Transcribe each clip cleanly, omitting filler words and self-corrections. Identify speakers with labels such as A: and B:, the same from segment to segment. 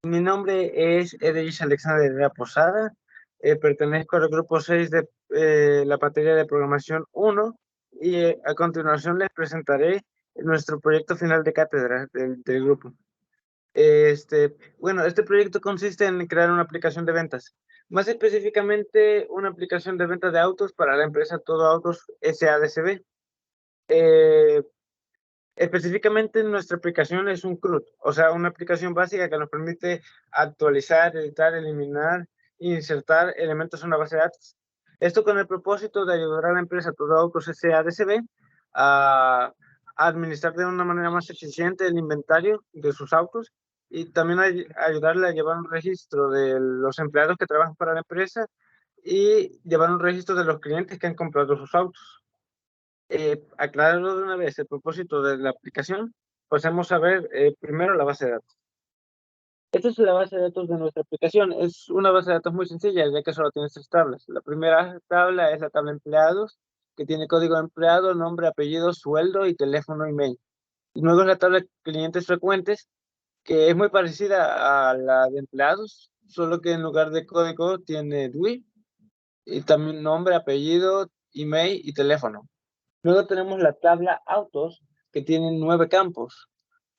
A: Mi nombre es Edris Alexander de la Posada. Pertenezco al grupo 6 de la materia de programación 1 y a continuación les presentaré nuestro proyecto final de cátedra del grupo. Bueno, este proyecto consiste en crear una aplicación de ventas, más específicamente una aplicación de ventas de autos para la empresa Todo Autos SADCB. Eh, Específicamente nuestra aplicación es un CRUD, o sea, una aplicación básica que nos permite actualizar, editar, eliminar e insertar elementos en una base de datos. Esto con el propósito de ayudar a la empresa Todo Autos SADCB a administrar de una manera más eficiente el inventario de sus autos y también ayudarle a llevar un registro de los empleados que trabajan para la empresa y llevar un registro de los clientes que han comprado sus autos. Aclararlo de una vez el propósito de la aplicación, pasemos a ver primero la base de datos. Esta es la base de datos de nuestra aplicación. Es una base de datos muy sencilla, ya que solo tiene 3 tablas. La primera tabla es la tabla empleados, que tiene código de empleado, nombre, apellido, sueldo y teléfono email. Y luego es la tabla clientes frecuentes, que es muy parecida a la de empleados, solo que en lugar de código tiene DUI y también nombre, apellido, email y teléfono. Luego tenemos la tabla autos, que tiene 9 campos.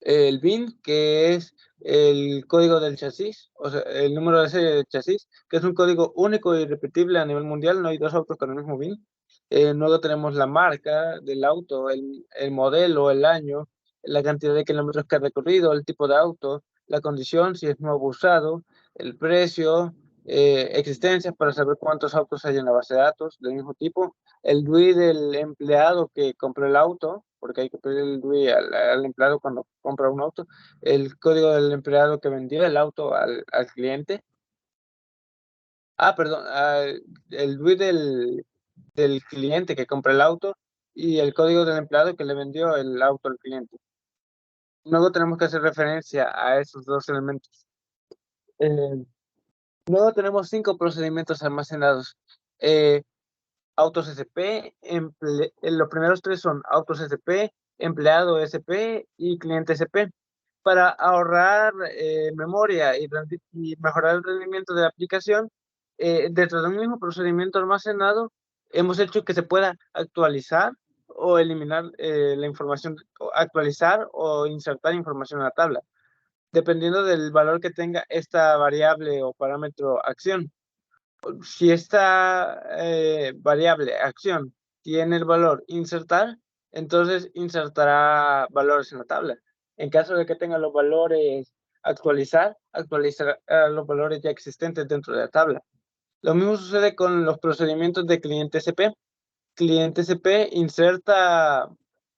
A: El BIN, que es el código del chasis, o sea, el número de serie del chasis, que es un código único y irrepetible a nivel mundial, no hay dos autos con el mismo BIN. Luego tenemos la marca del auto, el modelo, el año, la cantidad de kilómetros que ha recorrido, el tipo de auto, la condición, si es nuevo o usado, el precio, existencias para saber cuántos autos hay en la base de datos del mismo tipo, el DUI del empleado que compró el auto, porque hay que pedir el DUI al empleado cuando compra un auto, el código del empleado que vendió el auto al cliente. Perdón, el DUI del cliente que compra el auto y el código del empleado que le vendió el auto al cliente. Luego tenemos que hacer referencia a esos dos elementos. Eh, Luego tenemos 5 procedimientos almacenados. Eh, Autos SP, los primeros 3 son autos SP, empleado SP y cliente SP. Para ahorrar memoria y mejorar el rendimiento de la aplicación, dentro de un mismo procedimiento almacenado, hemos hecho que se pueda actualizar o eliminar la información, o actualizar o insertar información en la tabla, dependiendo del valor que tenga esta variable o parámetro acción. Si esta variable acción tiene el valor insertar, entonces insertará valores en la tabla. En caso de que tenga los valores actualizar, actualizará los valores ya existentes dentro de la tabla. Lo mismo sucede con los procedimientos de cliente SP. Cliente SP inserta,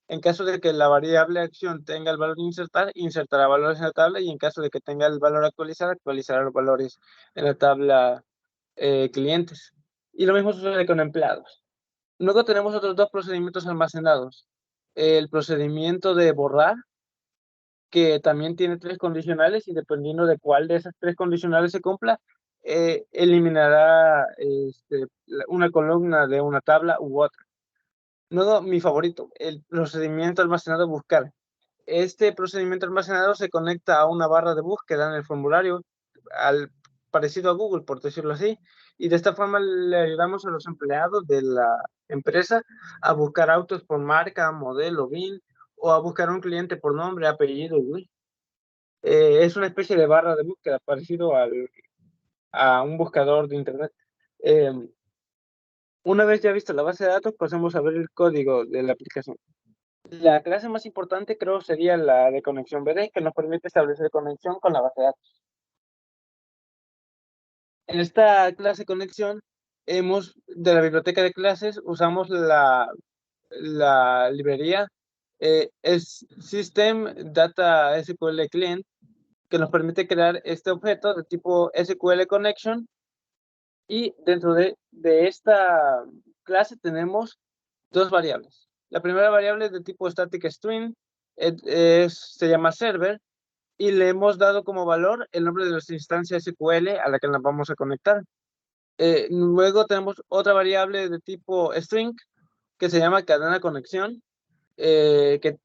A: en caso de que la variable acción tenga el valor insertar, insertará valores en la tabla, y en caso de que tenga el valor actualizar, actualizará los valores en la tabla clientes. Y lo mismo sucede con empleados. Luego tenemos otros 2 procedimientos almacenados. El procedimiento de borrar, que también tiene 3 condicionales, y dependiendo de cuál de esas 3 condicionales se cumpla, eliminará una columna de una tabla u otra. Luego, mi favorito, el procedimiento almacenado buscar. Este procedimiento almacenado se conecta a una barra de búsqueda en el formulario, parecido a Google, por decirlo así, y de esta forma le ayudamos a los empleados de la empresa a buscar autos por marca, modelo, BIN, o a buscar un cliente por nombre, apellido, BIN. Es una especie de barra de búsqueda parecido a un buscador de internet. Eh, una vez ya visto la base de datos, pasemos a ver el código de la aplicación. La clase más importante creo sería la de conexión BD, que nos permite establecer conexión con la base de datos. En esta clase conexión, de la biblioteca de clases, usamos la librería es System Data SQL Client, que nos permite crear este objeto de tipo SQL Connection, y dentro de esta clase tenemos 2 variables. La primera variable es de tipo static string, se llama server, y le hemos dado como valor el nombre de nuestra instancia SQL a la que nos vamos a conectar. Luego tenemos otra variable de tipo string que se llama cadena conexión, que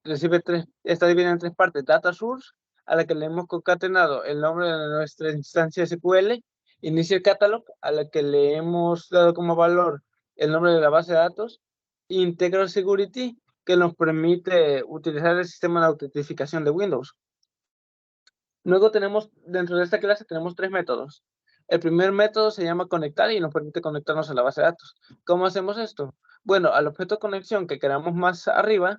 A: está dividida en 3 partes: data source, a la que le hemos concatenado el nombre de nuestra instancia SQL, inicia catalog, a la que le hemos dado como valor el nombre de la base de datos, integral security, que nos permite utilizar el sistema de autentificación de Windows. Luego dentro de esta clase tenemos 3 métodos. El primer método se llama conectar y nos permite conectarnos a la base de datos. ¿Cómo hacemos esto? Bueno, al objeto conexión que queramos más arriba,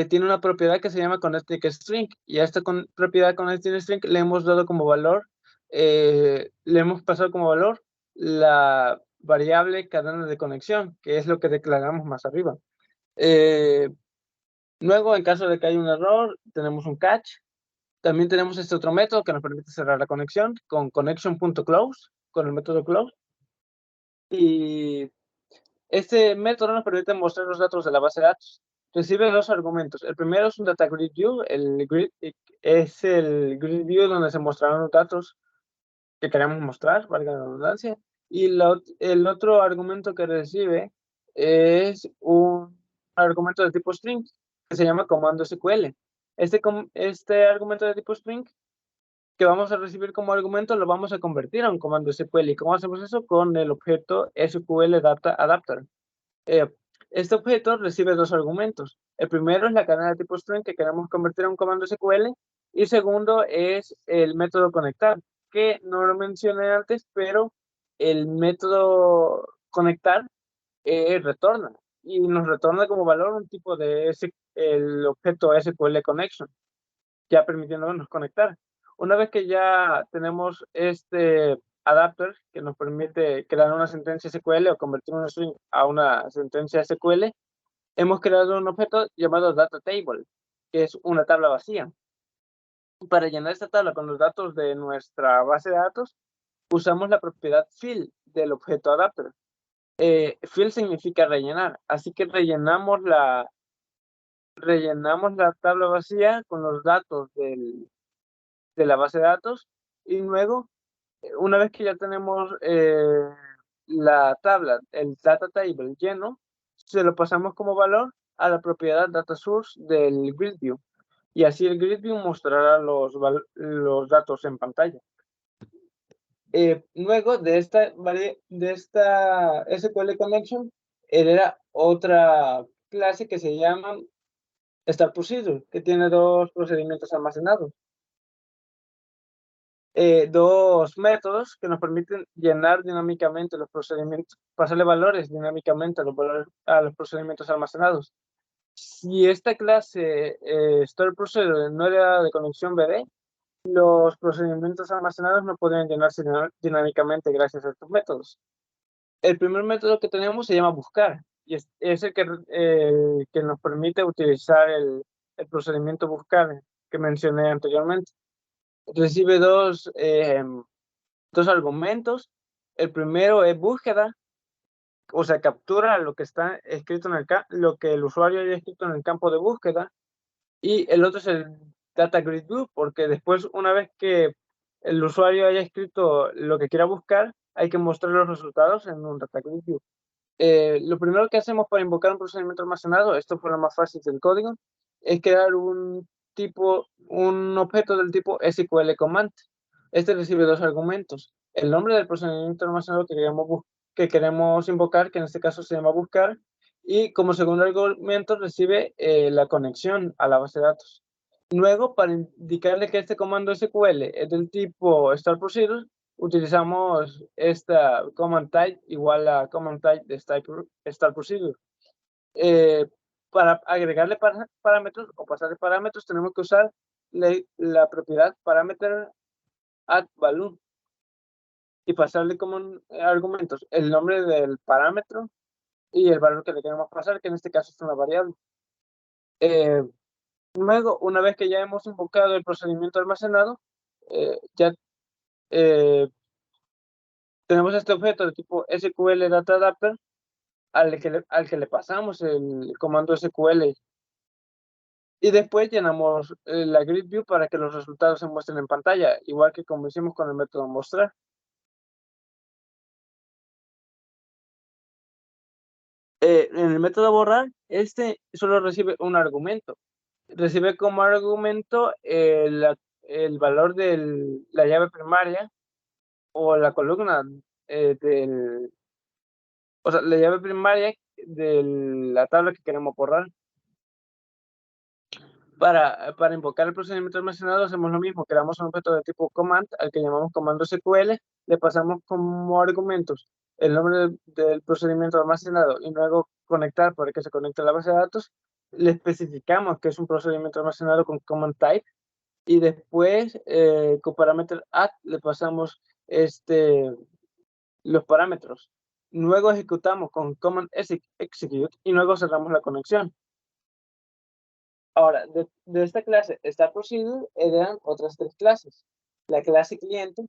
A: tiene una propiedad que se llama connectInString, y a esta propiedad connectInString le hemos dado como valor, le hemos pasado como valor la variable cadena de conexión, que es lo que declaramos más arriba. Luego, en caso de que haya un error, tenemos un catch. También tenemos este otro método que nos permite cerrar la conexión con connection.close, con el método close. Y este método nos permite mostrar los datos de la base de datos. Recibe 2 argumentos. El primero es un data grid view. Es el grid view donde se mostrarán los datos que queremos mostrar, valga la redundancia. Y el otro argumento que recibe es un argumento de tipo string que se llama comando SQL. Este argumento de tipo string que vamos a recibir como argumento lo vamos a convertir a un comando SQL. ¿Y cómo hacemos eso? Con el objeto SQL Data Adapter. Este objeto recibe 2 argumentos. El primero es la cadena de tipo string que queremos convertir a un comando SQL, y segundo es el método conectar, que no lo mencioné antes, pero el método conectar retorna, y nos retorna como valor un tipo de el objeto SQL connection, ya permitiéndonos conectar. Una vez que ya tenemos este adapter que nos permite crear una sentencia SQL o convertir un string a una sentencia SQL, hemos creado un objeto llamado data table, que es una tabla vacía. Para llenar esta tabla con los datos de nuestra base de datos, usamos la propiedad fill del objeto adapter. Fill significa rellenar, así que rellenamos la tabla vacía con los datos de la base de datos, y luego, una vez que ya tenemos la tabla, el data table lleno, se lo pasamos como valor a la propiedad data source del grid view, y así el grid view mostrará los datos en pantalla. Luego de esta SQL connection, hereda otra clase que se llama start procedure, que tiene 2 procedimientos almacenados. 2 métodos que nos permiten llenar dinámicamente los procedimientos, pasarle valores dinámicamente a los procedimientos almacenados. Si esta clase store procedure no era de conexión BD, los procedimientos almacenados no podrían llenarse dinámicamente gracias a estos métodos. El primer método que tenemos se llama buscar, y es el que nos permite utilizar el procedimiento buscar que mencioné anteriormente. Recibe 2 argumentos. El primero es búsqueda, o sea, captura lo que está escrito lo que el usuario haya escrito en el campo de búsqueda, y el otro es el data grid view, porque después, una vez que el usuario haya escrito lo que quiera buscar, hay que mostrar los resultados en un data grid view. Lo primero que hacemos para invocar un procedimiento almacenado, esto fue lo más fácil del código, es crear un objeto del tipo SQL command. Este recibe 2 argumentos: el nombre del procedimiento almacenado que queremos invocar, que en este caso se llama buscar, y como segundo argumento recibe la conexión a la base de datos. Luego, para indicarle que este comando SQL es del tipo start procedure, utilizamos esta command type igual a command type de start procedure. Para agregarle parámetros o pasarle parámetros, tenemos que usar la propiedad parameter add value, y pasarle como argumentos el nombre del parámetro y el valor que le queremos pasar, que en este caso es una variable. Luego, una vez que ya hemos invocado el procedimiento almacenado, ya tenemos este objeto de tipo SQL Data Adapter al que le pasamos el comando SQL, y después llenamos la grid view para que los resultados se muestren en pantalla, igual que como hicimos con el método mostrar. En el método borrar, este solo recibe un argumento. Recibe como argumento el valor de la llave primaria o la columna o sea, la llave primaria de la tabla que queremos borrar. Para invocar el procedimiento almacenado hacemos lo mismo, creamos un objeto de tipo command al que llamamos comando SQL, le pasamos como argumentos el nombre del procedimiento almacenado y luego conectar para que se conecte a la base de datos, le especificamos que es un procedimiento almacenado con command type y después con parámetro add le pasamos los parámetros. Luego ejecutamos con command execute y luego cerramos la conexión. Ahora, de esta clase Start Procedure heredan otras tres clases. La clase cliente.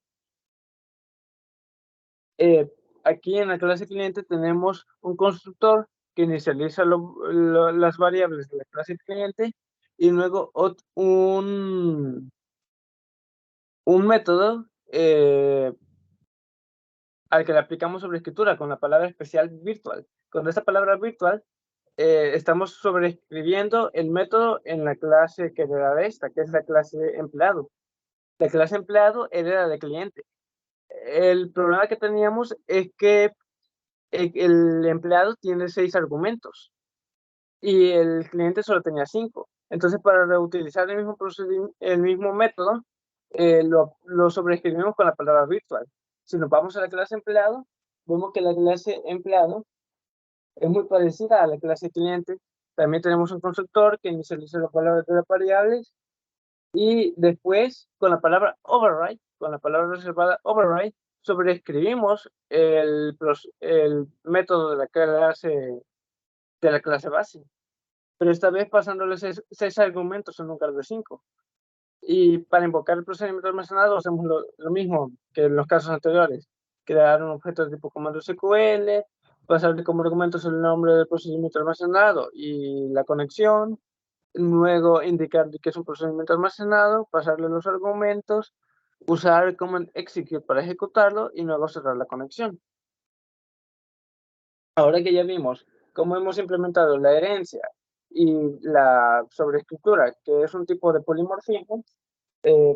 A: Aquí en la clase cliente tenemos un constructor que inicializa las variables de la clase cliente y luego un método al que le aplicamos sobreescritura con la palabra especial virtual. Con esta palabra virtual estamos sobreescribiendo el método en la clase que hereda de esta, que es la clase empleado. La clase empleado hereda de cliente. El problema que teníamos es que el empleado tiene 6 argumentos y el cliente solo tenía 5. Entonces, para reutilizar el mismo método, lo sobreescribimos con la palabra virtual. Si nos vamos a la clase empleado, vemos que la clase empleado es muy parecida a la clase cliente. También tenemos un constructor que inicializa los valores de las variables y después con la palabra override, con la palabra reservada override, sobreescribimos el método de la clase base, pero esta vez pasándole 6 argumentos en lugar de 5. Y para invocar el procedimiento almacenado hacemos lo mismo que en los casos anteriores, crear un objeto de tipo comando SQL, pasarle como argumentos el nombre del procedimiento almacenado y la conexión, luego indicar que es un procedimiento almacenado, pasarle los argumentos, usar command execute para ejecutarlo y luego cerrar la conexión. Ahora que ya vimos cómo hemos implementado la herencia y la sobreescritura, que es un tipo de polimorfismo,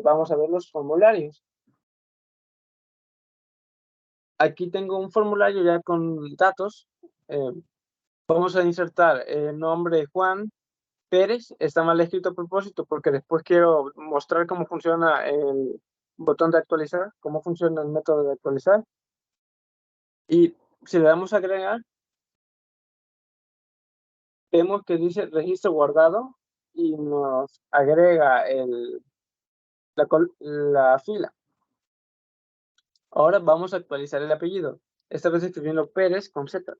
A: vamos a ver los formularios. Aquí tengo un formulario ya con datos. Vamos a insertar el nombre Juan Pérez. Está mal escrito a propósito porque después quiero mostrar cómo funciona el botón de actualizar, cómo funciona el método de actualizar. Y si le damos a agregar, vemos que dice registro guardado y nos agrega la fila. Ahora vamos a actualizar el apellido, esta vez escribiendo Pérez con Z.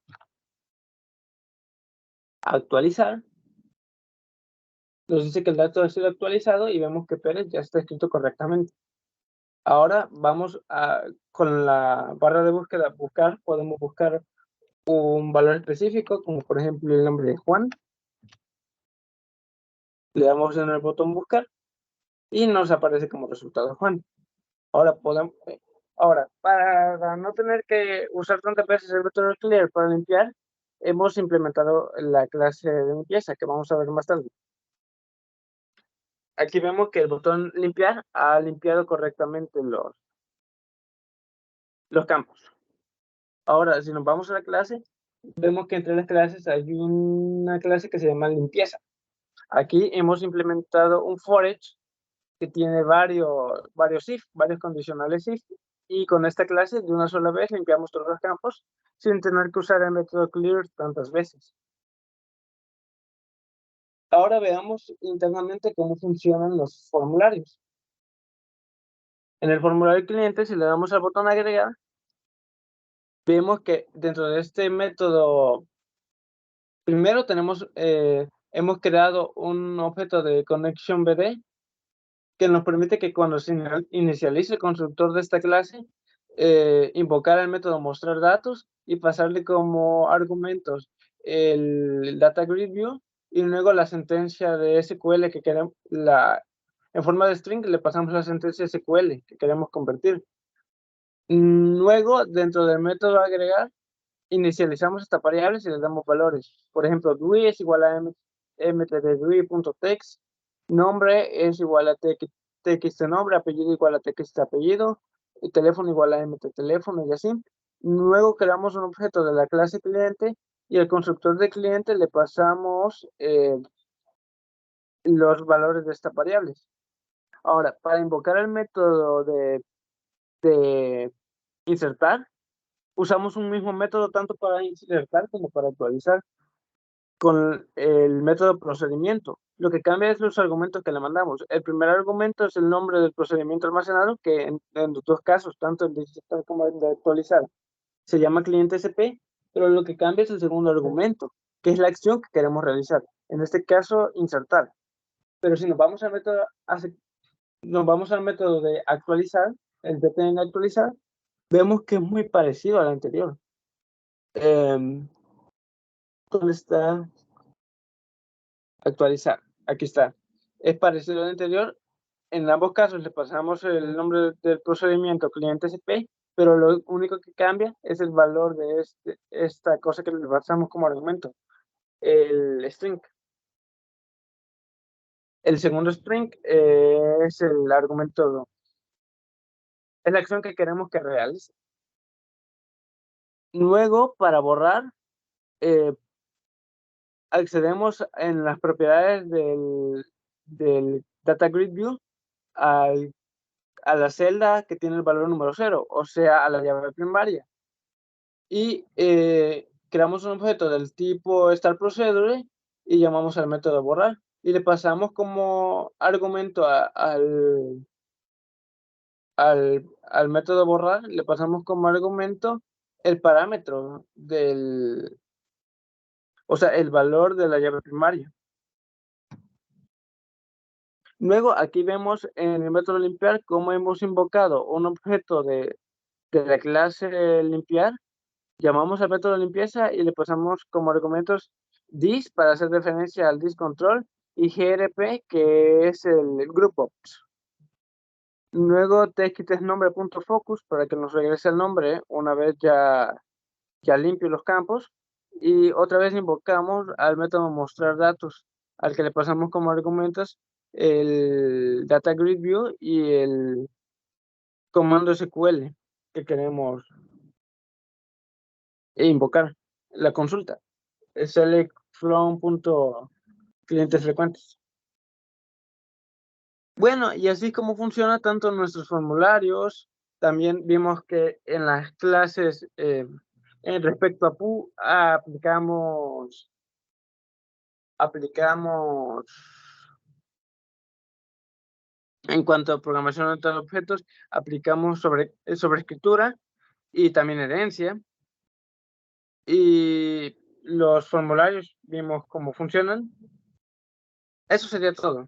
A: Actualizar. Nos dice que el dato ha sido actualizado y vemos que Pérez ya está escrito correctamente. Ahora vamos con la barra de búsqueda, podemos buscar un valor específico, como por ejemplo el nombre de Juan. Le damos en el botón buscar y nos aparece como resultado Juan. Ahora para no tener que usar tantas veces el vector clear para limpiar, hemos implementado la clase de limpieza que vamos a ver más tarde. Aquí vemos que el botón limpiar ha limpiado correctamente los campos. Ahora, si nos vamos a la clase, vemos que entre las clases hay una clase que se llama limpieza. Aquí hemos implementado un for each que tiene varios if, varios condicionales if, y con esta clase de una sola vez limpiamos todos los campos sin tener que usar el método clear tantas veces. Ahora veamos internamente cómo funcionan los formularios. En el formulario cliente, si le damos al botón agregar, vemos que dentro de este método, primero hemos creado un objeto de ConnectionBD que nos permite que cuando se inicialice el constructor de esta clase, invocar el método mostrar datos y pasarle como argumentos el data grid view y luego la sentencia de SQL que queremos, en forma de string le pasamos la sentencia SQL que queremos convertir. Luego, dentro del método agregar, inicializamos estas variables y les damos valores. Por ejemplo, DUI es igual a mtdui.text, nombre es igual a txt nombre, apellido igual a txt apellido, y teléfono igual a mt teléfono y así. Luego creamos un objeto de la clase cliente y al constructor de cliente le pasamos los valores de estas variables. Ahora, para invocar el método de insertar, usamos un mismo método tanto para insertar como para actualizar con el método procedimiento. Lo que cambia es los argumentos que le mandamos. El primer argumento es el nombre del procedimiento almacenado, que en los dos casos, tanto el de insertar como el de actualizar, se llama cliente SP, pero lo que cambia es el segundo argumento, que es la acción que queremos realizar. En este caso, insertar. Pero si nos vamos al método de actualizar, el btn actualizar, vemos que es muy parecido al anterior. ¿Dónde está? Actualizar. Aquí está. Es parecido al anterior. En ambos casos le pasamos el nombre del procedimiento cliente SP, pero lo único que cambia es el valor de esta cosa que le pasamos como argumento, el string. El segundo string es el argumento, es la acción que queremos que realice. Luego, para borrar, accedemos en las propiedades del Data Grid View a la celda que tiene el valor número 0, o sea, a la llave primaria. Y creamos un objeto del tipo startProcedure y llamamos al método borrar. Y le pasamos como argumento al método borrar, le pasamos como argumento el parámetro o sea, el valor de la llave primaria. Luego aquí vemos en el método limpiar cómo hemos invocado un objeto de la clase limpiar, llamamos al método limpieza y le pasamos como argumentos dis para hacer referencia al discontrol y grp que es el grupo. Luego txtNombre.focus para que nos regrese el nombre una vez ya limpio los campos. Y otra vez invocamos al método mostrar datos, al que le pasamos como argumentos el data grid view y el comando SQL que queremos invocar, la consulta. Select from clientes frecuentes. Bueno, y así como funciona tanto nuestros formularios, también vimos que en las clases en respecto a PU aplicamos en cuanto a programación orientada a objetos, aplicamos sobreescritura y también herencia. Y los formularios vimos cómo funcionan. Eso sería todo.